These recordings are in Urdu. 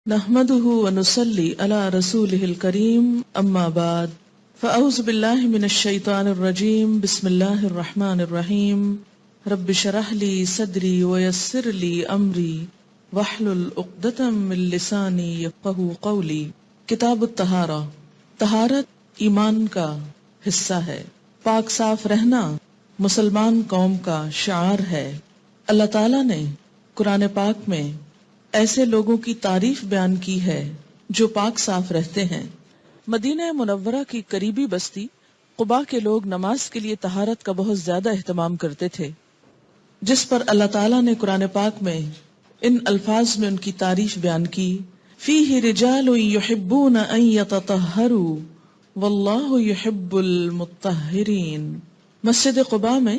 نحمده ونصلي على رسوله الكريم اما بعد فاعوذ بالله من الشيطان الرجيم بسم الله الرحمن الرحيم رب اشرح لي صدري ويسر لي امري واحلل عقدة من لساني يفقهوا قولي۔ کتاب الطہارہ، طہارت ایمان کا حصہ ہے۔ پاک صاف رہنا مسلمان قوم کا شعار ہے۔ اللہ تعالیٰ نے قرآن پاک میں ایسے لوگوں کی تعریف بیان کی ہے جو پاک صاف رہتے ہیں۔ مدینہ منورہ کی قریبی بستی قباء کے لوگ نماز کے لیے طہارت کا بہت زیادہ اہتمام کرتے تھے، جس پر اللہ تعالیٰ نے قرآن پاک میں ان الفاظ میں ان کی تعریف بیان کی، فیہ رجال یحبون ان یتطہروا واللہ یحب المطہرین۔ مسجد قباء میں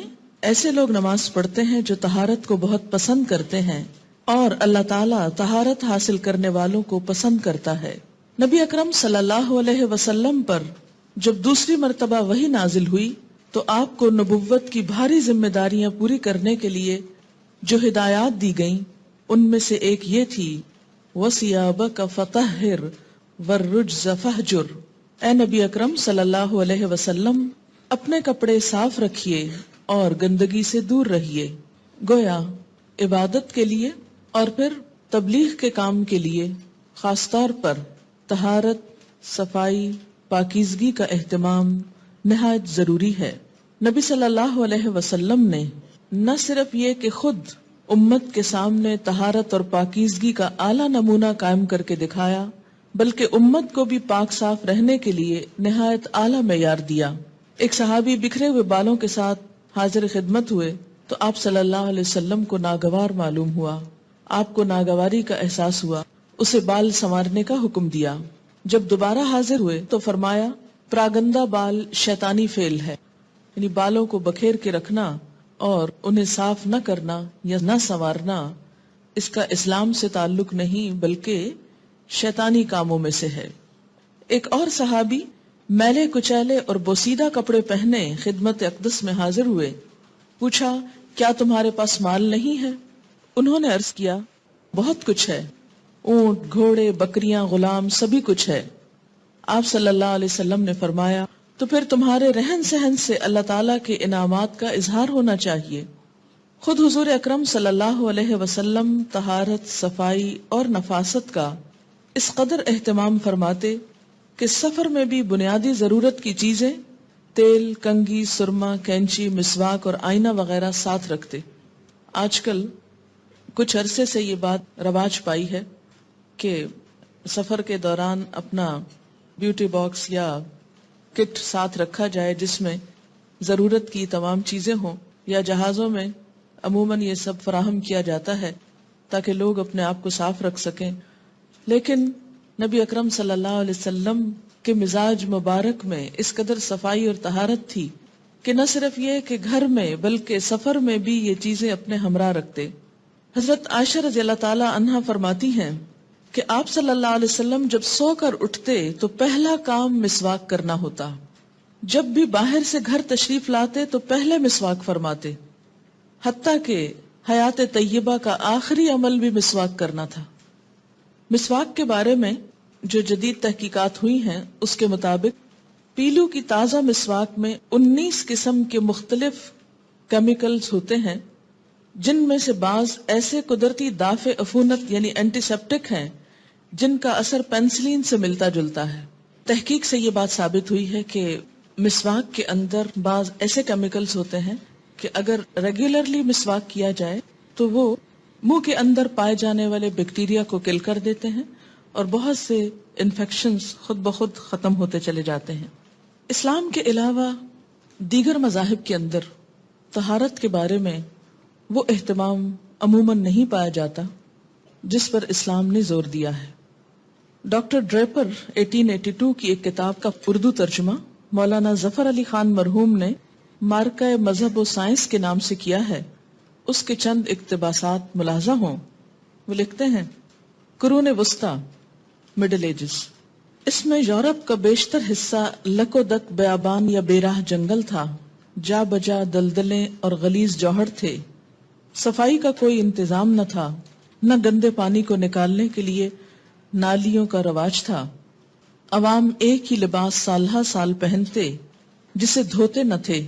ایسے لوگ نماز پڑھتے ہیں جو طہارت کو بہت پسند کرتے ہیں، اور اللہ تعالیٰ طہارت حاصل کرنے والوں کو پسند کرتا ہے۔ نبی اکرم صلی اللہ علیہ وسلم پر جب دوسری مرتبہ وحی نازل ہوئی تو آپ کو نبوت کی بھاری ذمہ داریاں پوری کرنے کے لیے جو ہدایات دی گئیں ان میں سے ایک یہ تھی، وَثِيَابَكَ فَطَهِّرْ وَالرُّجْزَ فَاهْجُرْ۔ اے نبی اکرم صلی اللہ علیہ وسلم، اپنے کپڑے صاف رکھیے اور گندگی سے دور رہیے۔ گویا عبادت کے لیے اور پھر تبلیغ کے کام کے لیے خاص طور پر طہارت، صفائی، پاکیزگی کا اہتمام نہایت ضروری ہے۔ نبی صلی اللہ علیہ وسلم نے نہ صرف یہ کہ خود امت کے سامنے طہارت اور پاکیزگی کا اعلیٰ نمونہ قائم کر کے دکھایا، بلکہ امت کو بھی پاک صاف رہنے کے لیے نہایت اعلیٰ معیار دیا۔ ایک صحابی بکھرے ہوئے بالوں کے ساتھ حاضر خدمت ہوئے تو آپ صلی اللہ علیہ وسلم کو ناگوار معلوم ہوا، آپ کو ناگواری کا احساس ہوا، اسے بال سنوارنے کا حکم دیا۔ جب دوبارہ حاضر ہوئے تو فرمایا، پراگندہ بال شیطانی فعل ہے، یعنی بالوں کو بکھیر کے رکھنا اور انہیں صاف نہ کرنا یا نہ سنوارنا اس کا اسلام سے تعلق نہیں بلکہ شیطانی کاموں میں سے ہے۔ ایک اور صحابی میلے کچیلے اور بوسیدہ کپڑے پہنے خدمت اقدس میں حاضر ہوئے، پوچھا، کیا تمہارے پاس مال نہیں ہے؟ انہوں نے عرض کیا، بہت کچھ ہے، اونٹ، گھوڑے، بکریاں، غلام، سبھی کچھ ہے۔ آپ صلی اللہ علیہ وسلم نے فرمایا، تو پھر تمہارے رہن سہن سے اللہ تعالیٰ کے انعامات کا اظہار ہونا چاہیے۔ خود حضور اکرم صلی اللہ علیہ وسلم طہارت، صفائی اور نفاست کا اس قدر اہتمام فرماتے کہ سفر میں بھی بنیادی ضرورت کی چیزیں تیل، کنگھی، سرما، کینچی، مسواک اور آئینہ وغیرہ ساتھ رکھتے۔ آج کل کچھ عرصے سے یہ بات رواج پائی ہے کہ سفر کے دوران اپنا بیوٹی باکس یا کٹ ساتھ رکھا جائے جس میں ضرورت کی تمام چیزیں ہوں، یا جہازوں میں عموماً یہ سب فراہم کیا جاتا ہے تاکہ لوگ اپنے آپ کو صاف رکھ سکیں۔ لیکن نبی اکرم صلی اللہ علیہ وسلم کے مزاج مبارک میں اس قدر صفائی اور طہارت تھی کہ نہ صرف یہ کہ گھر میں بلکہ سفر میں بھی یہ چیزیں اپنے ہمراہ رکھتے۔ حضرت عائشہ رضی اللہ تعالی عنہا فرماتی ہیں کہ آپ صلی اللہ علیہ وسلم جب سو کر اٹھتے تو پہلا کام مسواک کرنا ہوتا، جب بھی باہر سے گھر تشریف لاتے تو پہلے مسواک فرماتے، حتیٰ کہ حیات طیبہ کا آخری عمل بھی مسواک کرنا تھا۔ مسواک کے بارے میں جو جدید تحقیقات ہوئی ہیں اس کے مطابق پیلو کی تازہ مسواک میں 19 قسم کے مختلف کیمیکلز ہوتے ہیں، جن میں سے بعض ایسے قدرتی دافع عفونت یعنی اینٹی سیپٹک ہیں جن کا اثر پینسلین سے ملتا جلتا ہے۔ تحقیق سے یہ بات ثابت ہوئی ہے کہ مسواک کے اندر بعض ایسے کیمیکلز ہوتے ہیں کہ اگر ریگولرلی مسواک کیا جائے تو وہ منہ کے اندر پائے جانے والے بیکٹیریا کو کل کر دیتے ہیں اور بہت سے انفیکشنز خود بخود ختم ہوتے چلے جاتے ہیں۔ اسلام کے علاوہ دیگر مذاہب کے اندر طہارت کے بارے میں وہ اہتمام عموماً نہیں پایا جاتا جس پر اسلام نے زور دیا ہے۔ ڈاکٹر ڈریپر 1882 کی ایک کتاب کا اردو ترجمہ مولانا ظفر علی خان مرحوم نے مارکہ مذہب و سائنس کے نام سے کیا ہے۔ اس کے چند اقتباسات ملاحظہ ہوں۔ وہ لکھتے ہیں، قرون وسطی، مڈل ایجز، اس میں یورپ کا بیشتر حصہ لک و دک بیابان یا بے راہ جنگل تھا، جا بجا دلدلیں اور غلیظ جوہر تھے، صفائی کا کوئی انتظام نہ تھا، نہ گندے پانی کو نکالنے کے لیے نالیوں کا رواج تھا، عوام ایک ہی لباس سال ہر سال پہنتے جسے دھوتے نہ تھے،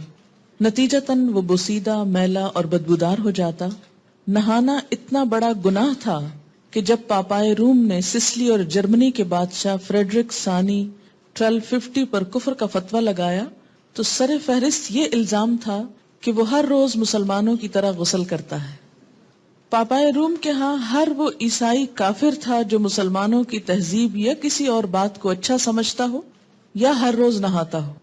نتیجتاً وہ بوسیدہ، میلا اور بدبودار ہو جاتا۔ نہانا اتنا بڑا گناہ تھا کہ جب پاپائے روم نے سسلی اور جرمنی کے بادشاہ فریڈرک ثانی 1250 پر کفر کا فتویٰ لگایا تو سر فہرست یہ الزام تھا کہ وہ ہر روز مسلمانوں کی طرح غسل کرتا ہے۔ پاپائے روم کے ہاں ہر وہ عیسائی کافر تھا جو مسلمانوں کی تہذیب یا کسی اور بات کو اچھا سمجھتا ہو یا ہر روز نہاتا ہو۔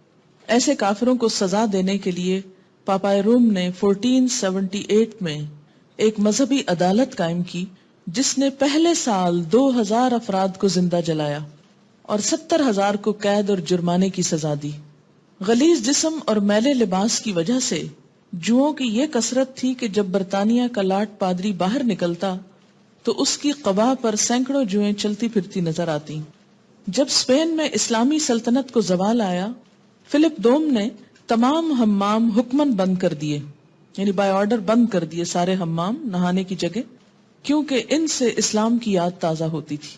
ایسے کافروں کو سزا دینے کے لیے پاپائے روم نے 1478 میں ایک مذہبی عدالت قائم کی جس نے پہلے سال 2000 افراد کو زندہ جلایا اور 70,000 کو قید اور جرمانے کی سزا دی۔ غلیظ جسم اور میلے لباس کی وجہ سے جوؤں کی یہ کثرت تھی کہ جب برطانیہ کا لاٹ پادری باہر نکلتا تو اس کی قبا پر سینکڑوں جوئیں چلتی پھرتی نظر آتی۔ جب اسپین میں اسلامی سلطنت کو زوال آیا، فلپ دوم نے تمام حمام حکمن بند کر دیے، یعنی بائی آرڈر بند کر دیے سارے حمام نہانے کی جگہ، کیونکہ ان سے اسلام کی یاد تازہ ہوتی تھی۔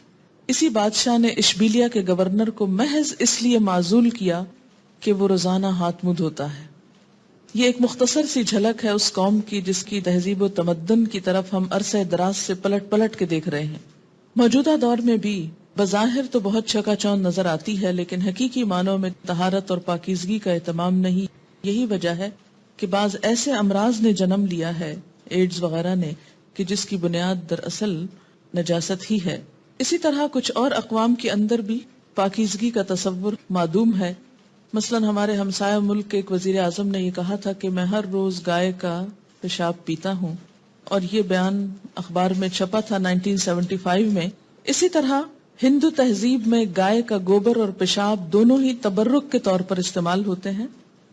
اسی بادشاہ نے اشبیلیا کے گورنر کو محض اس لیے معزول کیا کہ وہ روزانہ ہاتھ منہ دھوتا ہے۔ یہ ایک مختصر سی جھلک ہے اس قوم کی جس کی تہذیب و تمدن کی طرف ہم عرصہ دراز سے پلٹ پلٹ کے دیکھ رہے ہیں۔ موجودہ دور میں بھی بظاہر تو بہت چکا چوند نظر آتی ہے، لیکن حقیقی معنوں میں طہارت اور پاکیزگی کا اہتمام نہیں۔ یہی وجہ ہے کہ بعض ایسے امراض نے جنم لیا ہے، ایڈز وغیرہ نے، کہ جس کی بنیاد دراصل نجاست ہی ہے۔ اسی طرح کچھ اور اقوام کے اندر بھی پاکیزگی کا تصور معدوم ہے۔ مثلا ہمارے ہمسایہ ملک کے ایک وزیر اعظم نے یہ کہا تھا کہ میں ہر روز گائے کا پیشاب پیتا ہوں، اور یہ بیان اخبار میں چھپا تھا 1975 میں۔ اسی طرح ہندو تہذیب میں گائے کا گوبر اور پیشاب دونوں ہی تبرک کے طور پر استعمال ہوتے ہیں۔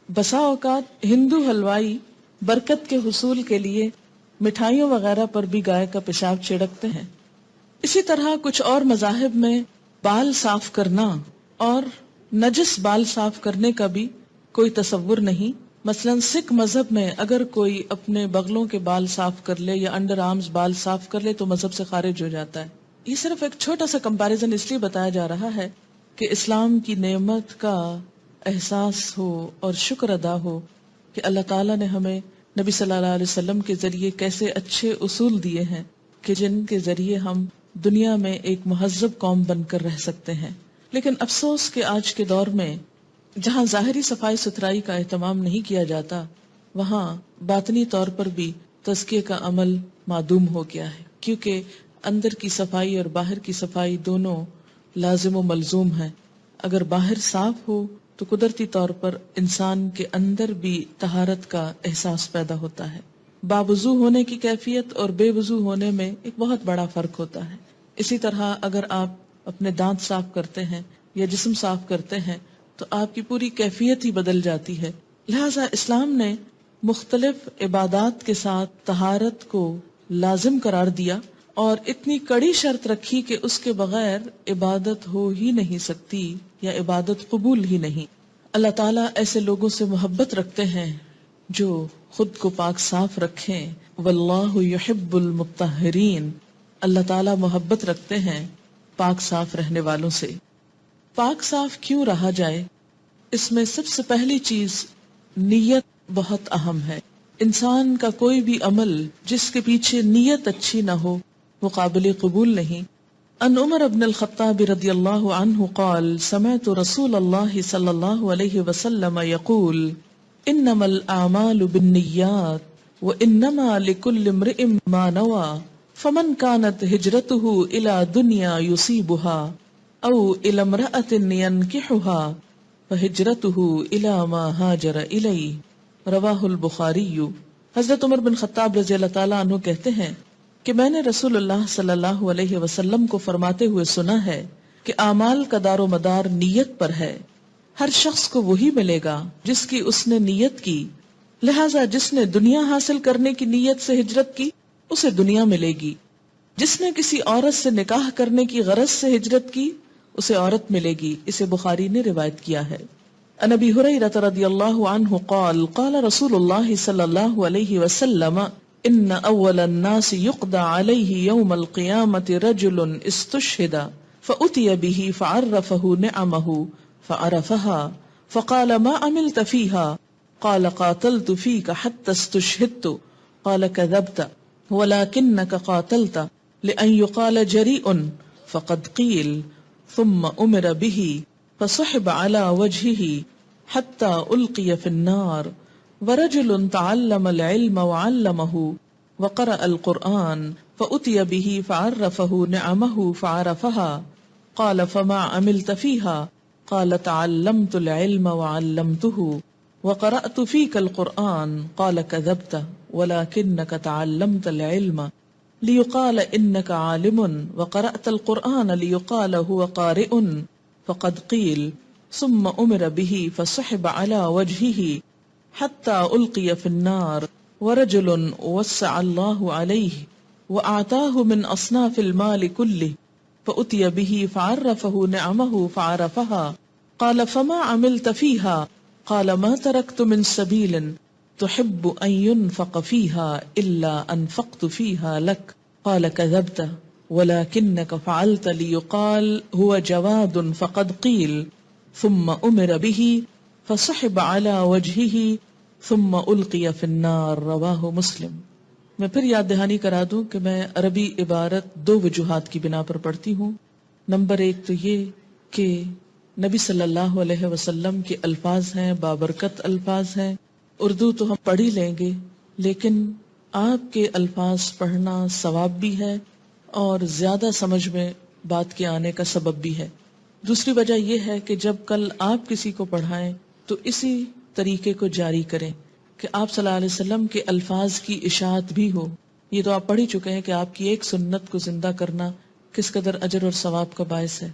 بسا اوقات ہندو حلوائی برکت کے حصول کے لیے مٹھائیوں وغیرہ پر بھی گائے کا پیشاب چھڑکتے ہیں۔ اسی طرح کچھ اور مذاہب میں بال صاف کرنا اور نجس بال صاف کرنے کا بھی کوئی تصور نہیں۔ مثلا سکھ مذہب میں اگر کوئی اپنے بغلوں کے بال صاف کر لے یا انڈر آرمز بال صاف کر لے تو مذہب سے خارج ہو جاتا ہے۔ یہ صرف ایک چھوٹا سا کمپیریزن اس لیے بتایا جا رہا ہے کہ اسلام کی نعمت کا احساس ہو اور شکر ادا ہو کہ اللہ تعالیٰ نے ہمیں نبی صلی اللہ علیہ وسلم کے ذریعے کیسے اچھے اصول دیے ہیں کہ جن کے ذریعے ہم دنیا میں ایک مہذب قوم بن کر رہ سکتے ہیں۔ لیکن افسوس کہ آج کے دور میں جہاں ظاہری صفائی ستھرائی کا اہتمام نہیں کیا جاتا، وہاں باطنی طور پر بھی تزکیے کا عمل معدوم ہو گیا ہے، کیونکہ اندر کی صفائی اور باہر کی صفائی دونوں لازم و ملزوم ہیں۔ اگر باہر صاف ہو تو قدرتی طور پر انسان کے اندر بھی طہارت کا احساس پیدا ہوتا ہے۔ باوضو ہونے کی کیفیت اور بے وضو ہونے میں ایک بہت بڑا فرق ہوتا ہے۔ اسی طرح اگر آپ اپنے دانت صاف کرتے ہیں یا جسم صاف کرتے ہیں تو آپ کی پوری کیفیت ہی بدل جاتی ہے۔ لہذا اسلام نے مختلف عبادات کے ساتھ طہارت کو لازم قرار دیا اور اتنی کڑی شرط رکھی کہ اس کے بغیر عبادت ہو ہی نہیں سکتی یا عبادت قبول ہی نہیں۔ اللہ تعالیٰ ایسے لوگوں سے محبت رکھتے ہیں جو خود کو پاک صاف رکھیں۔ واللہ یحب المطہرین، اللہ تعالیٰ محبت رکھتے ہیں پاک صاف رہنے والوں سے۔ پاک صاف کیوں رہا جائے؟ اس میں سب سے پہلی چیز نیت بہت اہم ہے۔ انسان کا کوئی بھی عمل جس کے پیچھے نیت اچھی نہ ہو وہ قابل قبول نہیں۔ ان عمر بن الخطاب رضی اللہ عنہ قال سمعت رسول اللہ صلی اللہ علیہ وسلم یقول انما الاعمال بالنیات وانما لكل امرئ ما نوى فمن كانت هجرته الى دنیا يصيبها او الى امرأة ينكحها فهجرته الى ما هاجر الیہ، رواہ البخاری۔ حضرت عمر بن خطاب رضی اللہ تعالیٰ عنہ کہتے ہیں کہ میں نے رسول اللہ صلی اللہ علیہ وسلم کو فرماتے ہوئے سنا ہے کہ اعمال کا دار و مدار نیت پر ہے۔ ہر شخص کو وہی ملے گا جس کی اس نے نیت کی، لہٰذا جس نے دنیا حاصل کرنے کی نیت سے ہجرت کی اسے دنیا ملے گی، جس نے کسی عورت سے نکاح کرنے کی غرض سے ہجرت کی اسے عورت ملے گی۔ اسے بخاری نے روایت کیا ہے۔ عن ابی ہریرہ رضی اللہ عنہ قال قال رسول اللہ صلی اللہ علیہ وسلم ان اول الناس یقضى علیہ یوم القیامة رجل استشہد فأتي به فعرفه نعمه فعرفها فقال ما عملت فيها قال قاتلت فيك حتى استشهدت قال كذبت ولكنك قاتلت لأن يقال جريء فقد قيل ثم أمر به فسحب على وجهه حتى ألقي في النار ورجل تعلم العلم وعلمه وقرأ القرآن فأتي به فعرفه نعمه فعرفها قال فما عملت فيها قال تعلمت العلم وعلمته وقرأت فيك القرآن قال كذبت ولكنك تعلمت العلم ليقال إنك عالم وقرأت القرآن ليقال هو قارئ فقد قيل ثم أمر به فسحب على وجهه حتى ألقي في النار ورجل وسع الله عليه وأعطاه من أصناف المال كله فأتي به فعرفه نعمه فعرفها قال فما عملت فيها قال ما تركت من سبيل تحب أن ينفق فيها إلا أنفقت فيها لك قال كذبت ولكنك فعلت ليقال هو جواد فقد قيل ثم أمر به فسحب على وجهه ثم ألقي في النار رواہ مسلم۔ میں پھر یاد دہانی کرا دوں کہ میں عربی عبارت دو وجوہات کی بنا پر پڑھتی ہوں۔ نمبر ایک تو یہ کہ نبی صلی اللہ علیہ وسلم کے الفاظ ہیں، بابرکت الفاظ ہیں۔ اردو تو ہم پڑھ ہی لیں گے، لیکن آپ کے الفاظ پڑھنا ثواب بھی ہے اور زیادہ سمجھ میں بات کے آنے کا سبب بھی ہے۔ دوسری وجہ یہ ہے کہ جب کل آپ کسی کو پڑھائیں تو اسی طریقے کو جاری کریں کہ آپ صلی اللہ علیہ وسلم کے الفاظ کی اشاعت بھی ہو۔ یہ تو آپ پڑھ ہی چکے ہیں کہ آپ کی ایک سنت کو زندہ کرنا کس قدر اجر اور ثواب کا باعث ہے۔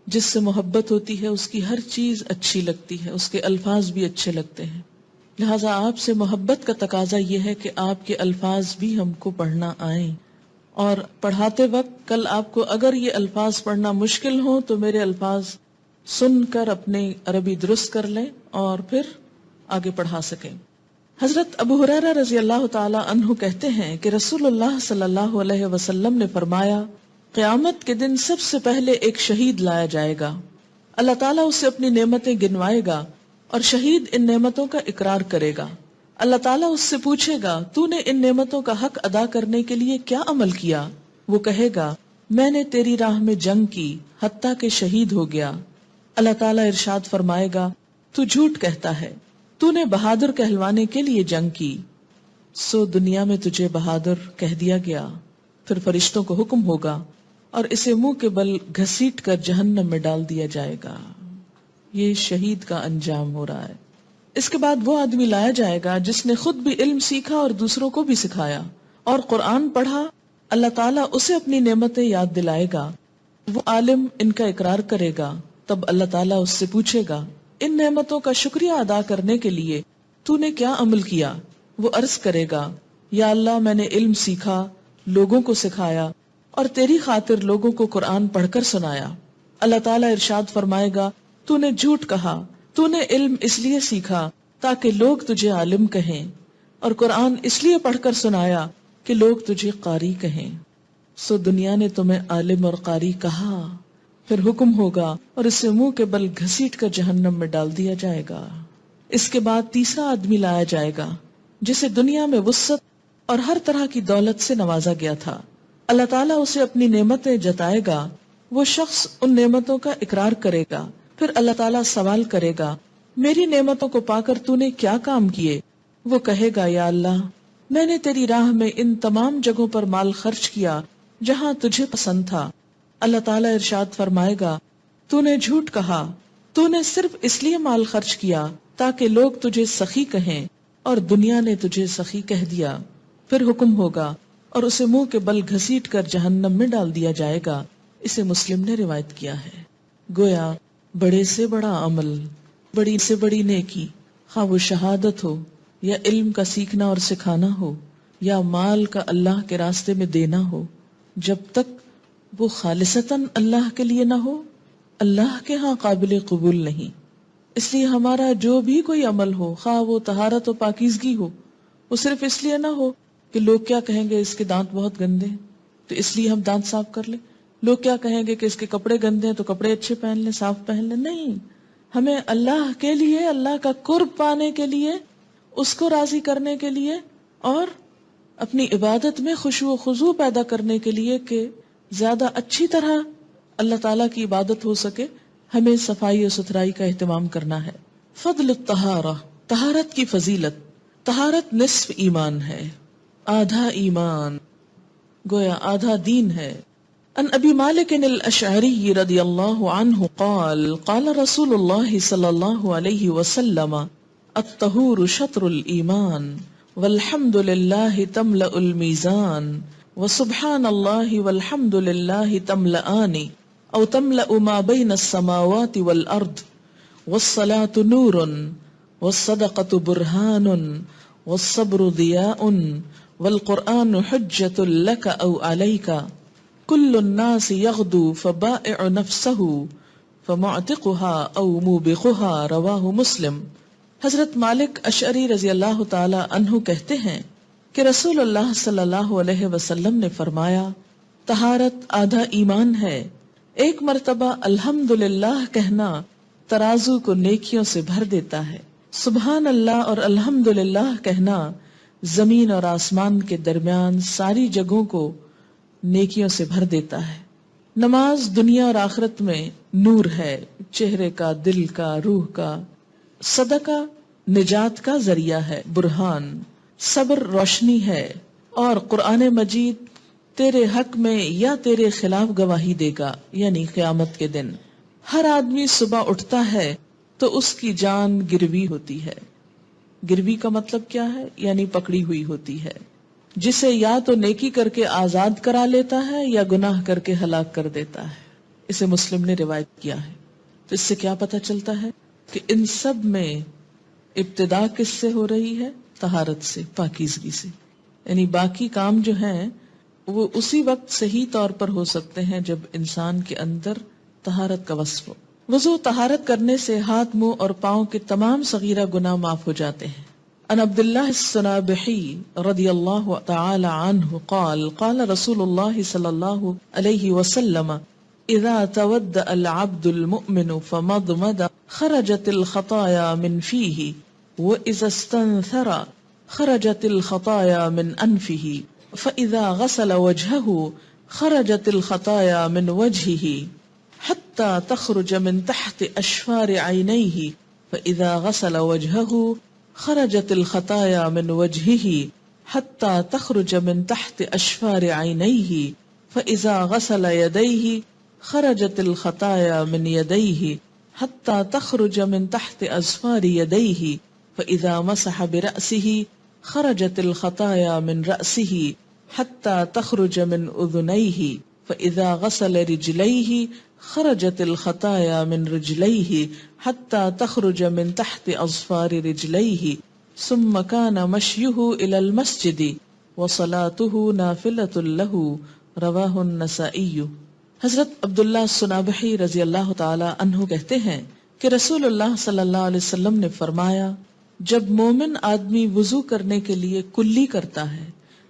جس سے محبت ہوتی ہے اس کی ہر چیز اچھی لگتی ہے، اس کے الفاظ بھی اچھے لگتے ہیں۔ لہٰذا آپ سے محبت کا تقاضا یہ ہے کہ آپ کے الفاظ بھی ہم کو پڑھنا آئیں، اور پڑھاتے وقت کل آپ کو اگر یہ الفاظ پڑھنا مشکل ہو تو میرے الفاظ سن کر اپنے عربی درست کر لیں اور پھر آگے پڑھا سکیں۔ حضرت ابو ہریرہ رضی اللہ تعالی عنہ کہتے ہیں کہ رسول اللہ صلی اللہ علیہ وسلم نے فرمایا، قیامت کے دن سب سے پہلے ایک شہید لایا جائے گا، اللہ تعالیٰ اسے اپنی نعمتیں گنوائے گا اور شہید ان نعمتوں کا اقرار کرے گا۔ اللہ تعالیٰ اس سے پوچھے گا، تو نے ان نعمتوں کا حق ادا کرنے کے لیے کیا عمل کیا؟ وہ کہے گا، میں نے تیری راہ میں جنگ کی حتیٰ کہ شہید ہو گیا۔ اللہ تعالیٰ ارشاد فرمائے گا، تو جھوٹ کہتا ہے، تو نے بہادر کہلوانے کے لیے جنگ کی، سو دنیا میں تجھے بہادر کہہ دیا گیا۔ پھر فرشتوں کو حکم ہوگا اور اسے منہ کے بل گھسیٹ کر جہنم میں ڈال دیا جائے گا۔ یہ شہید کا انجام ہو رہا ہے۔ اس کے بعد وہ آدمی لایا جائے گا جس نے خود بھی علم سیکھا اور دوسروں کو بھی سکھایا اور قرآن پڑھا۔ اللہ تعالیٰ اسے اپنی نعمتیں یاد دلائے گا، وہ عالم ان کا اقرار کرے گا۔ تب اللہ تعالیٰ اس سے پوچھے گا، ان نعمتوں کا شکریہ ادا کرنے کے لیے تو نے کیا عمل کیا؟ وہ عرض کرے گا، یا اللہ میں نے علم سیکھا، لوگوں کو سکھایا اور تیری خاطر لوگوں کو قرآن پڑھ کر سنایا۔ اللہ تعالیٰ ارشاد فرمائے گا، تو نے جھوٹ کہا، تو نے علم اس لیے سیکھا تاکہ لوگ تجھے عالم کہیں، اور قرآن اس لیے پڑھ کر سنایا کہ لوگ تجھے قاری کہیں، سو دنیا نے تمہیں عالم اور قاری کہا۔ پھر حکم ہوگا اور اسے منہ کے بل گھسیٹ کر جہنم میں ڈال دیا جائے گا۔ اس کے بعد تیسرا آدمی لایا جائے گا جسے دنیا میں وسعت اور ہر طرح کی دولت سے نوازا گیا تھا۔ اللہ تعالیٰ اسے اپنی نعمتیں جتائے گا، وہ شخص ان نعمتوں کا اقرار کرے گا۔ پھر اللہ تعالیٰ سوال کرے گا، میری نعمتوں کو پا کر تو نے کیا کام کیے؟ وہ کہے گا، یا اللہ میں نے تیری راہ میں ان تمام جگہوں پر مال خرچ کیا جہاں تجھے پسند تھا۔ اللہ تعالیٰ ارشاد فرمائے گا، تو نے جھوٹ کہا، تو نے صرف اس لیے مال خرچ کیا تاکہ لوگ تجھے سخی کہیں اور دنیا نے تجھے سخی کہہ دیا۔ پھر حکم ہوگا اور اسے منہ کے بل گھسیٹ کر جہنم میں ڈال دیا جائے گا۔ اسے مسلم نے روایت کیا ہے۔ گویا بڑے سے بڑا عمل، بڑی سے بڑی نیکی، خواہ وہ شہادت ہو یا علم کا سیکھنا اور سکھانا ہو یا مال کا اللہ کے راستے میں دینا ہو، جب تک وہ خالصتاً اللہ کے لیے نہ ہو، اللہ کے ہاں قابل قبول نہیں۔ اس لیے ہمارا جو بھی کوئی عمل ہو، خواہ وہ طہارت و پاکیزگی ہو، وہ صرف اس لیے نہ ہو کہ لوگ کیا کہیں گے، اس کے دانت بہت گندے ہیں تو اس لیے ہم دانت صاف کر لیں۔ لوگ کیا کہیں گے کہ اس کے کپڑے گندے ہیں تو کپڑے اچھے پہن لیں، صاف پہن لیں. نہیں، ہمیں اللہ کے لیے، اللہ کا قرب پانے کے لیے، اس کو راضی کرنے کے لیے اور اپنی عبادت میں خشوع و خضوع پیدا کرنے کے لیے کہ زیادہ اچھی طرح اللہ تعالیٰ کی عبادت ہو سکے، ہمیں صفائی و ستھرائی کا اہتمام کرنا ہے. فضل الطہارہ، طہارت کی فضیلت. طہارت نصف ایمان ہے، آدھا ایمان، گویا آدھا دین ہے. ان ابی مالک الاشعری رضی اللہ عنہ قال قال رسول اللہ صلی اللہ علیہ وسلم الطہور شطر الایمان والحمد للہ تملأ المیزان وسبحان اللہ والحمد للہ تملأان او تملأ ما بین السماوات والارض والصلاة نور والصدقة برہان والصبر ضیاء والقرآن حجۃ لک او علیک کل الناس یغدو فبائع نفسہ فمعتقها او موبقها رواہ مسلم. حضرت مالک اشعری رضی اللہ تعالی عنہ کہتے ہیں کہ رسول اللہ صلی اللہ علیہ وسلم نے فرمایا، طہارت آدھا ایمان ہے. ایک مرتبہ الحمدللہ کہنا ترازو کو نیکیوں سے بھر دیتا ہے. سبحان اللہ اور الحمدللہ کہنا زمین اور آسمان کے درمیان ساری جگہوں کو نیکیوں سے بھر دیتا ہے. نماز دنیا اور آخرت میں نور ہے، چہرے کا، دل کا، روح کا. صدقہ نجات کا ذریعہ ہے، برہان. صبر روشنی ہے، اور قرآن مجید تیرے حق میں یا تیرے خلاف گواہی دے گا، یعنی قیامت کے دن. ہر آدمی صبح اٹھتا ہے تو اس کی جان گروی ہوتی ہے. گروی کا مطلب کیا ہے؟ یعنی پکڑی ہوئی ہوتی ہے، جسے یا تو نیکی کر کے آزاد کرا لیتا ہے یا گناہ کر کے ہلاک کر دیتا ہے. اسے مسلم نے روایت کیا ہے. تو اس سے کیا پتہ چلتا ہے کہ ان سب میں ابتدا کس سے ہو رہی ہے؟ طہارت سے، پاکیزگی سے. یعنی باقی کام جو ہیں وہ اسی وقت صحیح طور پر ہو سکتے ہیں جب انسان کے اندر طہارت کا وصف ہو. وضو طہارت کرنے سے ہاتھ، منہ اور پاؤں کے تمام صغیرہ گناہ معاف ہو جاتے ہیں. عن عبداللہ الصنابحی رضی اللہ تعالی عنہ قال قال رسول اللہ صلی اللہ علیہ وسلم اذا تودأ العبد المؤمن فمضمض خرجت الخطايا من فيه واذا استنثر خرجت الخطايا من انفه فاذا غسل وجهه خرجت الخطايا من وجهه حتى تخرج من تحت اشفار عينيه فاذا غسل وجهه خرجت الخطايا من وجهه حتى تخرج من تحت اشفار عينيه فاذا غسل يديه خرجت الخطايا من يديه حتى تخرج من تحت اظفار يديه فاذا مسح برأسه خرجت الخطايا من رأسه حتى تخرج من اذنيه فاذا غسل رجليه خرجت الخطايا من رجليه حتى تخرج من تحت اظفار رجليه ثم كان مشيه الى المسجد وصلاته نافلة له رواه النسائی. حضرت عبداللہ الصنابحی رضی اللہ تعالی عنہ کہتے ہیں کہ رسول اللہ صلی اللہ علیہ وسلم نے فرمایا، جب مومن آدمی وضو کرنے کے لیے کلی کرتا ہے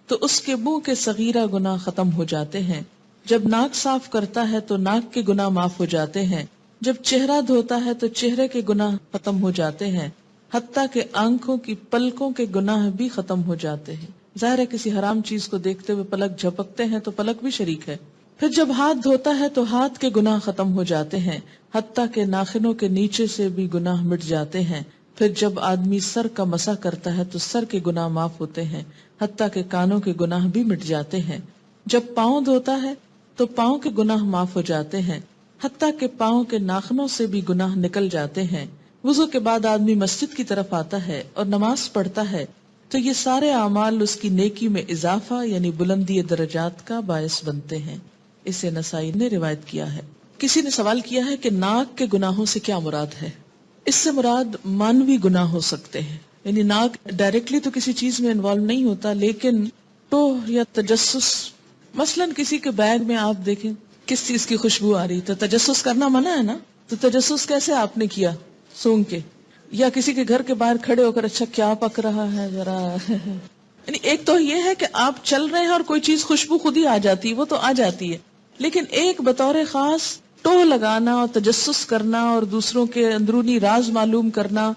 تو اس کے منہ کے صغیرہ گناہ ختم ہو جاتے ہیں. جب ناک صاف کرتا ہے تو ناک کے گناہ معاف ہو جاتے ہیں. جب چہرہ دھوتا ہے تو چہرے کے گناہ ختم ہو جاتے ہیں، حتیٰ کہ آنکھوں کی پلکوں کے گناہ بھی ختم ہو جاتے ہیں. ظاہر ہے کسی حرام چیز کو دیکھتے ہوئے پلک جھپکتے ہیں تو پلک بھی شریک ہے. پھر جب ہاتھ دھوتا ہے تو ہاتھ کے گناہ ختم ہو جاتے ہیں، حتیٰ کہ ناخنوں کے نیچے سے بھی گناہ مٹ جاتے ہیں. پھر جب آدمی سر کا مسح کرتا ہے تو سر کے گناہ معاف ہوتے ہیں، حتیٰ کہ کانوں کے گناہ بھی مٹ جاتے ہیں. جب پاؤں دھوتا ہے تو پاؤں کے گناہ معاف ہو جاتے ہیں، حتیٰ کہ پاؤں کے ناخنوں سے بھی گناہ نکل جاتے ہیں. وضو کے بعد آدمی مسجد کی طرف آتا ہے اور نماز پڑھتا ہے تو یہ سارے اعمال اس کی نیکی میں اضافہ یعنی بلندی درجات کا باعث بنتے ہیں. اسے نسائی نے روایت کیا ہے. کسی نے سوال کیا ہے کہ ناک کے گناہوں سے کیا مراد ہے؟ اس سے مراد مانوی گناہ ہو سکتے ہیں، یعنی ناک ڈائریکٹلی تو کسی چیز میں انوالو نہیں ہوتا، لیکن ٹوہ یا تجسس، مثلا کسی کے بیگ میں آپ دیکھیں کس چیز کی خوشبو آ رہی تو تجسس کرنا منع ہے نا. تو تجسس کیسے آپ نے کیا؟ سونگ کے. یا کسی کے گھر کے باہر کھڑے ہو کر اچھا کیا پک رہا ہے ذرا یعنی ایک تو یہ ہے کہ آپ چل رہے ہیں اور کوئی چیز خوشبو خود ہی آ جاتی ہے، وہ تو آ جاتی ہے، لیکن ایک بطور خاص ٹو لگانا اور تجسس کرنا اور دوسروں کے اندرونی راز معلوم کرنا،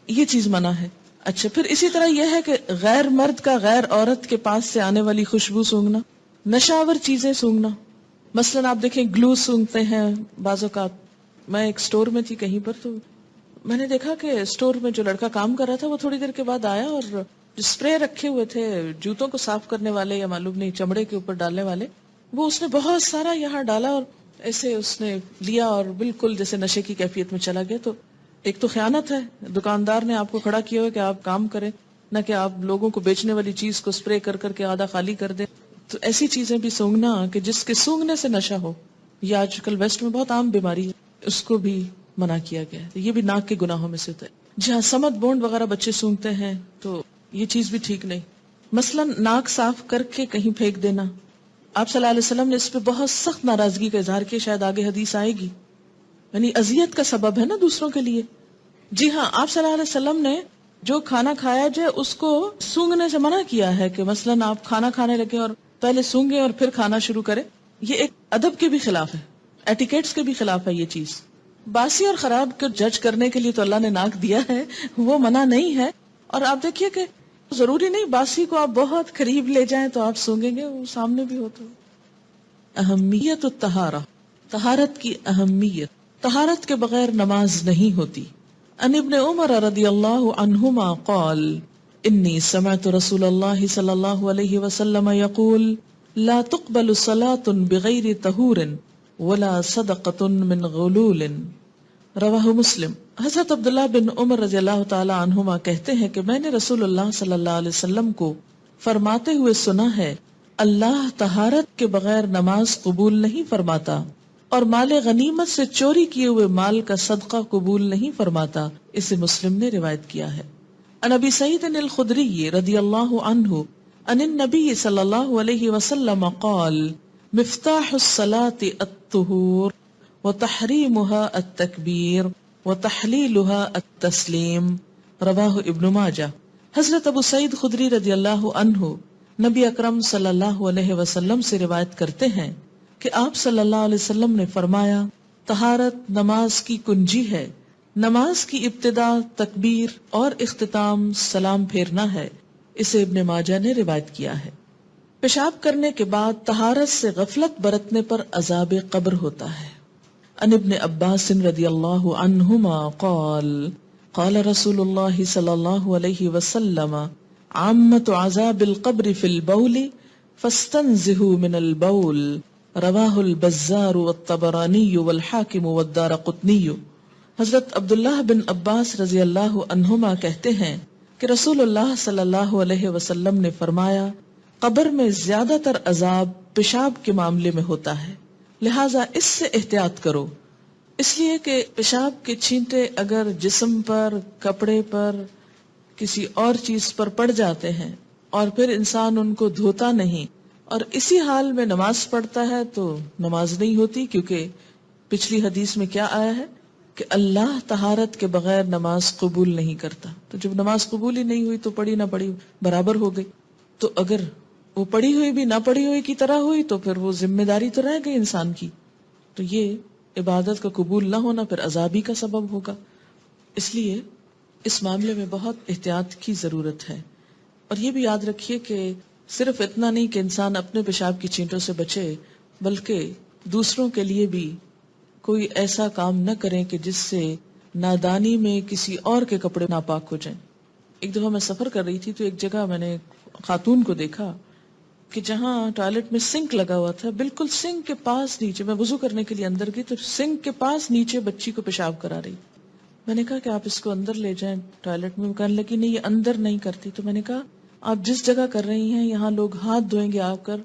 یہ چیز منع ہے. اچھا، پھر اسی طرح یہ ہے کہ غیر مرد کا غیر عورت کے پاس سے آنے والی خوشبو سونگھنا، نشاور چیزیں سونگھنا. مثلا آپ دیکھیں گلو سونگھتے ہیں بعض اوقات. میں ایک سٹور میں تھی کہیں پر، تو میں نے دیکھا کہ سٹور میں جو لڑکا کام کر رہا تھا وہ تھوڑی دیر کے بعد آیا اور جو اسپرے رکھے ہوئے تھے جوتوں کو صاف کرنے والے یا معلوم نہیں چمڑے کے اوپر ڈالنے والے، وہ اس نے بہت سارا یہاں ڈالا اور ایسے اس نے لیا اور بالکل جیسے نشے کی کیفیت میں چلا گیا. تو ایک تو خیانت ہے، دکاندار نے آپ کو کھڑا کیا ہوا کہ آپ کام کریں، نہ کہ آپ لوگوں کو بیچنے والی چیز کو اسپرے کر کر کے آدھا خالی کر دیں. تو ایسی چیزیں بھی سونگنا کہ جس کے سونگنے سے نشہ ہو، یہ آج کل ویسٹ میں بہت عام بیماری ہے، اس کو بھی منع کیا گیا ہے. یہ بھی ناک کے گناہوں میں سے ہوتا ہے. جہاں سمت بونڈ وغیرہ بچے سونگتے ہیں تو یہ چیز بھی ٹھیک نہیں. مثلا ناک صاف کر کے کہیں پھینک دینا، آپ صلی اللہ علیہ وسلم نے اس پہ بہت سخت ناراضگی کا اظہار کیا، شاید آگے حدیث آئے گی. یعنی اذیت کا سبب ہے نا دوسروں کے لیے. جی ہاں، آپ صلی اللہ علیہ وسلم نے جو کھانا کھایا جائے اس کو سونگنے سے منع کیا ہے کہ مثلا آپ کھانا کھانے لگے اور پہلے سونگے اور پھر کھانا شروع کرے. یہ ایک ادب کے بھی خلاف ہے، ایٹیکیٹس کے بھی خلاف ہے یہ چیز. باسی اور خراب کو جج کرنے کے لیے تو اللہ نے ناک دیا ہے، وہ منع نہیں ہے. اور آپ دیکھیے کہ ضروری نہیں باسی کو آپ بہت قریب لے جائیں تو آپ سونگیں گے، وہ سامنے بھی ہو. تو اہمیت الطہارہ، طہارت کی اہمیت. طہارت کے بغیر نماز نہیں ہوتی. عن ابن عمر رضی اللہ عنہما قال انی سمعت رسول اللہ صلی اللہ علیہ وسلم یقول لا تقبل صلاة بغیر طہور ولا صدقة من غلول. رواہ مسلم. حضرت عبداللہ بن عمر رضی اللہ تعالی عنہما کہتے ہیں کہ میں نے رسول اللہ صلی اللہ علیہ وسلم کو فرماتے ہوئے سنا ہے اللہ طہارت کے بغیر نماز قبول نہیں فرماتا اور مال غنیمت سے چوری کیے ہوئے مال کا صدقہ قبول نہیں فرماتا. اسے مسلم نے روایت کیا ہے. عن ابی سعید الخدری رضی اللہ عنہ عن النبی صلی اللہ علیہ وسلم قال مفتاح الصلاة الطہور وتحریمها التکبیر وتحلیلها التسلیم. رواہ ابن ماجہ. حضرت ابو سعید خدری رضی اللہ عنہ نبی اکرم صلی اللہ علیہ وسلم سے روایت کرتے ہیں کہ آپ صلی اللہ علیہ وسلم نے فرمایا طہارت نماز کی کنجی ہے. نماز کی ابتدا تکبیر اور اختتام سلام پھیرنا ہے. اسے ابن ماجہ نے روایت کیا ہے. پیشاب کرنے کے بعد طہارت سے غفلت برتنے پر عذاب قبر ہوتا ہے. عن ابن عباس رضی اللہ عنہما قال قال رسول اللہ صلی اللہ علیہ وسلم عامت عذاب القبر فی البول فاستنزہوا من البول. رواہ البزار والطبرانی والحاکم والدارقطنی. حضرت عبداللہ بن عباس رضی اللہ عنہما کہتے ہیں کہ رسول اللہ صلی اللہ علیہ وسلم نے فرمایا قبر میں زیادہ تر عذاب پیشاب کے معاملے میں ہوتا ہے، لہٰذا اس سے احتیاط کرو. اس لیے کہ پیشاب کے چھینٹے اگر جسم پر، کپڑے پر، کسی اور چیز پر پڑ جاتے ہیں اور پھر انسان ان کو دھوتا نہیں اور اسی حال میں نماز پڑھتا ہے تو نماز نہیں ہوتی، کیونکہ پچھلی حدیث میں کیا آیا ہے کہ اللہ طہارت کے بغیر نماز قبول نہیں کرتا. تو جب نماز قبول ہی نہیں ہوئی تو پڑھی نہ پڑھی برابر ہو گئی. تو اگر وہ پڑھی ہوئی بھی نہ پڑھی ہوئی کی طرح ہوئی تو پھر وہ ذمہ داری تو رہ گئی انسان کی. تو یہ عبادت کا قبول نہ ہونا پھر عذابی کا سبب ہوگا. اس لیے اس معاملے میں بہت احتیاط کی ضرورت ہے. اور یہ بھی یاد رکھیے کہ صرف اتنا نہیں کہ انسان اپنے پیشاب کی چھینٹوں سے بچے، بلکہ دوسروں کے لیے بھی کوئی ایسا کام نہ کریں کہ جس سے نادانی میں کسی اور کے کپڑے ناپاک ہو جائیں. ایک دفعہ میں سفر کر رہی تھی تو ایک جگہ میں نے خاتون کو دیکھا کہ جہاں ٹوائلٹ میں سنک لگا ہوا تھا، بالکل سنک کے پاس نیچے، میں وضو کرنے کے لیے اندر گئی تو سنک کے پاس نیچے بچی کو پیشاب کرا رہی. میں نے کہا کہ آپ اس کو اندر لے جائیں ٹوائلٹ میں. کہنے لگی نہیں، یہ اندر نہیں کرتی. تو میں نے کہا آپ جس جگہ کر رہی ہیں یہاں لوگ ہاتھ دھوئیں گے، آ کر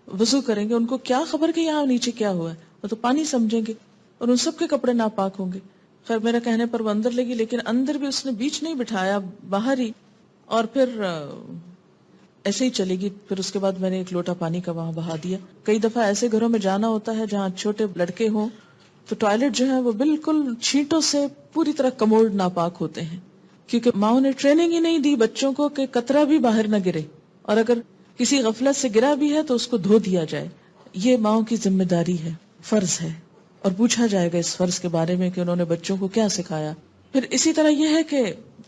وضو کریں گے، ان کو کیا خبر کہ یہاں نیچے کیا ہوا ہے؟ وہ تو پانی سمجھیں گے اور ان سب کے کپڑے ناپاک ہوں گے. خیر میرا کہنے پر وہ اندر لگی، لیکن اندر بھی اس نے بیچ نہیں بٹھایا، باہر ہی، اور پھر ایسے ہی چلے گی. پھر اس کے بعد میں نے ایک لوٹا پانی کا وہاں بہا دیا. کئی دفعہ ایسے گھروں میں جانا ہوتا ہے جہاں چھوٹے لڑکے ہوں تو ٹوائلٹ جو ہے وہ بالکل چھینٹوں سے پوری طرح کموڈ ناپاک ہوتے ہیں، کیونکہ ماؤں نے ٹریننگ ہی نہیں دی بچوں کو کہ قطرہ بھی باہر نہ گرے، اور اگر کسی غفلت سے گرا بھی ہے تو اس کو دھو دیا جائے. یہ ماؤں کی ذمہ داری ہے، فرض ہے، اور پوچھا جائے گا اس فرض کے بارے میں کہ انہوں نے بچوں کو کیا سکھایا. پھر اسی طرح یہ ہے کہ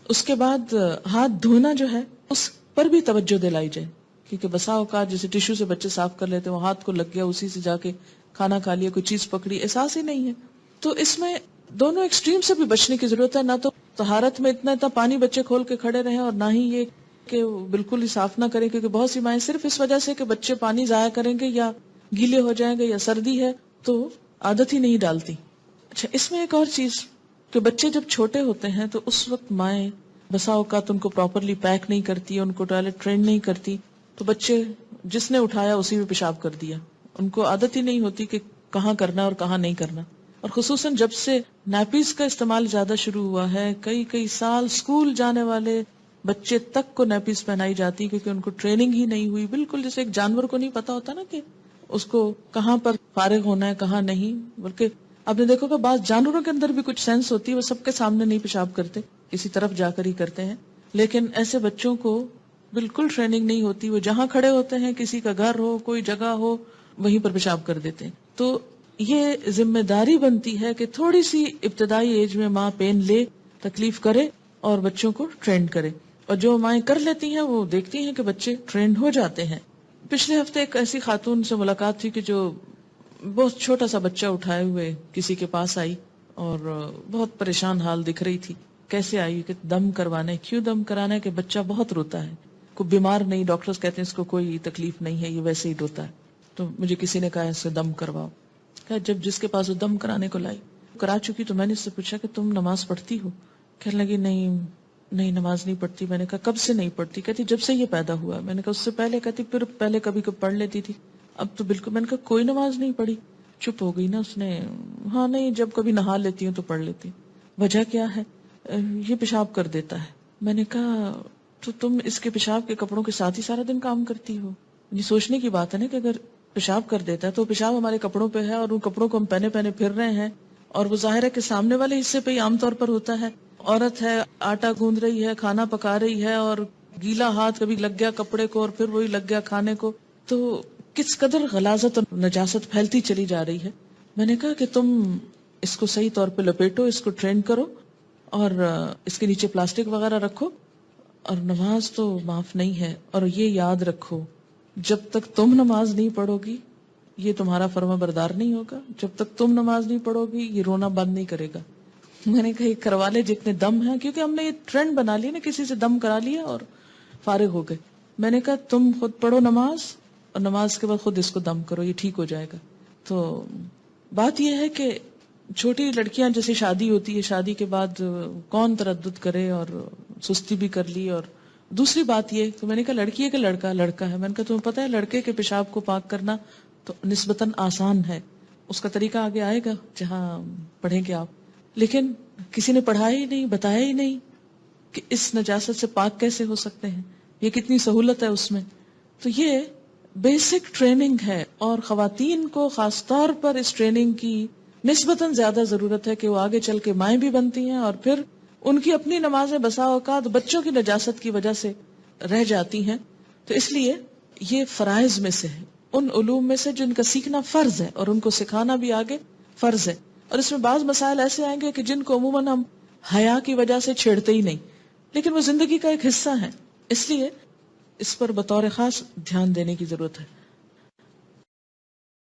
اس کے بعد ہاتھ دھونا جو ہے اس پر بھی توجہ دلائی جائے، کیونکہ بسا اوقات جیسے ٹیشو سے بچے صاف کر لیتے ہیں، وہ ہاتھ کو لگ گیا، اسی سے جا کے کھانا کھا لیا، کوئی چیز پکڑی، احساس ہی نہیں ہے. تو اس میں دونوں ایکسٹریم سے بھی بچنے کی ضرورت ہے. نہ تو طہارت میں اتنا پانی بچے کھول کے کھڑے رہیں، اور نہ ہی یہ کہ وہ بالکل ہی صاف نہ کریں، کیونکہ بہت سی مائیں صرف اس وجہ سے کہ بچے پانی ضائع کریں گے یا گیلے ہو جائیں گے یا سردی ہے تو عادت ہی نہیں ڈالتی. اچھا، اس میں ایک اور چیز کہ بچے جب چھوٹے ہوتے ہیں تو اس وقت مائیں بسا اوقات ان کو پراپرلی پیک نہیں کرتی، ان کو ٹوائلٹ ٹرین نہیں کرتی، تو بچے جس نے اٹھایا اسی میں پیشاب کر دیا. ان کو عادت ہی نہیں ہوتی کہ کہاں کرنا اور کہاں نہیں کرنا. اور خصوصاً جب سے نیپیز کا استعمال زیادہ شروع ہوا ہے، کئی سال اسکول جانے والے بچے تک کو نیپیز پہنائی جاتی کیونکہ ان کو ٹریننگ ہی نہیں ہوئی. بالکل جیسے ایک جانور کو نہیں پتا ہوتا نا کہ اس کو کہاں پر فارغ ہونا ہے کہاں نہیں. بلکہ آپ نے دیکھو کہ بعض جانوروں کے اندر بھی کچھ سینس ہوتی ہے، وہ سب کے سامنے نہیں پیشاب کرتے، کسی طرف جا کر ہی کرتے ہیں. لیکن ایسے بچوں کو بالکل ٹریننگ نہیں ہوتی، وہ جہاں کھڑے ہوتے ہیں، کسی کا گھر ہو، کوئی جگہ ہو، وہیں پر پیشاب کر دیتے ہیں. تو یہ ذمہ داری بنتی ہے کہ تھوڑی سی ابتدائی ایج میں ماں پین لے، تکلیف کرے اور بچوں کو ٹرینڈ کرے. اور جو مائیں کر لیتی ہیں وہ دیکھتی ہیں کہ بچے ٹرینڈ ہو جاتے ہیں. پچھلے ہفتے ایک ایسی خاتون سے ملاقات تھی کہ جو بہت چھوٹا سا بچہ اٹھائے ہوئے کسی کے پاس آئی اور بہت پریشان حال دکھ رہی تھی. کیسے آئی؟ کہ دم کروانے. کیوں دم کرانا ہے؟ کہ بچہ بہت روتا ہے، کوئی بیمار نہیں، ڈاکٹرز کہتے ہیں اس کو کوئی تکلیف نہیں ہے، یہ ویسے ہی روتا ہے، تو مجھے کسی نے کہا اس سے دم کرواؤ. جب جس کے پاس وہ دم کرانے کو لائی، کرا چکی، تو میں نے اس سے پوچھا کہ تم نماز پڑھتی ہو؟ کہنے لگی نہیں نماز نہیں پڑھتی. میں نے کہا کب سے نہیں پڑھتی؟ کہتی جب سے یہ پیدا ہوا. میں نے کہا اس سے پہلے؟ کہتی پھر پہلے کبھی کبھی پڑھ لیتی تھی، اب تو بالکل. میں نے کہا کوئی نماز نہیں پڑھی؟ چپ ہو گئی نا. اس نے ہاں نہیں، جب کبھی نہا لیتی ہوں تو پڑھ لیتی. وجہ کیا ہے؟ یہ پیشاب کر دیتا ہے. میں نے کہا تو تم اس کے پیشاب کے کپڑوں کے ساتھ ہی سارا دن کام کرتی ہو؟ یہ سوچنے کی بات ہے نا کہ اگر پیشاب کر دیتا ہے تو پیشاب ہمارے کپڑوں پہ ہے اور ان کپڑوں کو ہم پہنے پھر رہے ہیں، اور وہ ظاہر ہے کہ سامنے والے حصے پہ ہی عام طور پر ہوتا ہے. عورت ہے، آٹا گوندھ رہی ہے، کھانا پکا رہی ہے، اور گیلا ہاتھ کبھی لگ گیا کپڑے کو اور پھر وہی لگ گیا کھانے کو، تو کس قدر غلاظت اور نجاست پھیلتی چلی جا رہی ہے. میں نے کہا کہ تم اس کو صحیح طور پہ لپیٹو، اس کو ٹرین کرو، اور اس کے نیچے پلاسٹک وغیرہ رکھو، اور نماز تو معاف نہیں ہے. اور یہ یاد رکھو، جب تک تم نماز نہیں پڑھو گی یہ تمہارا فرما بردار نہیں ہوگا. جب تک تم نماز نہیں پڑھو گی یہ رونا بند نہیں کرے گا. میں نے کہا یہ کروا لے جتنے دم ہیں، کیونکہ ہم نے یہ ٹرینڈ بنا لیا نا، کسی سے دم کرا لیا اور فارغ ہو گئے. میں نے کہا تم خود پڑھو نماز، اور نماز کے بعد خود اس کو دم کرو، یہ ٹھیک ہو جائے گا. تو بات یہ ہے کہ چھوٹی لڑکیاں جیسے شادی ہوتی ہے، شادی کے بعد کون تردد کرے، اور سستی بھی کر لی. اور دوسری بات یہ تو میں نے کہا لڑکی ہے کہ لڑکا ہے. میں نے کہا تمہیں پتہ ہے لڑکے کے پیشاب کو پاک کرنا تو نسبتاً آسان ہے، اس کا طریقہ آگے آئے گا جہاں پڑھیں گے آپ. لیکن کسی نے پڑھایا ہی نہیں، بتایا ہی نہیں کہ اس نجاست سے پاک کیسے ہو سکتے ہیں، یہ کتنی سہولت ہے اس میں. تو یہ بیسک ٹریننگ ہے، اور خواتین کو خاص طور پر اس ٹریننگ کی نسبتاً زیادہ ضرورت ہے کہ وہ آگے چل کے مائیں بھی بنتی ہیں، اور پھر ان کی اپنی نمازیں بسا اوقات بچوں کی نجاست کی وجہ سے رہ جاتی ہیں. تو اس لیے یہ فرائض میں سے ہے، ان علوم میں سے جن کا سیکھنا فرض ہے اور ان کو سکھانا بھی آگے فرض ہے. اور اس میں بعض مسائل ایسے آئیں گے کہ جن کو عموماً ہم حیا کی وجہ سے چھیڑتے ہی نہیں، لیکن وہ زندگی کا ایک حصہ ہے، اس لیے اس پر بطور خاص دھیان دینے کی ضرورت ہے.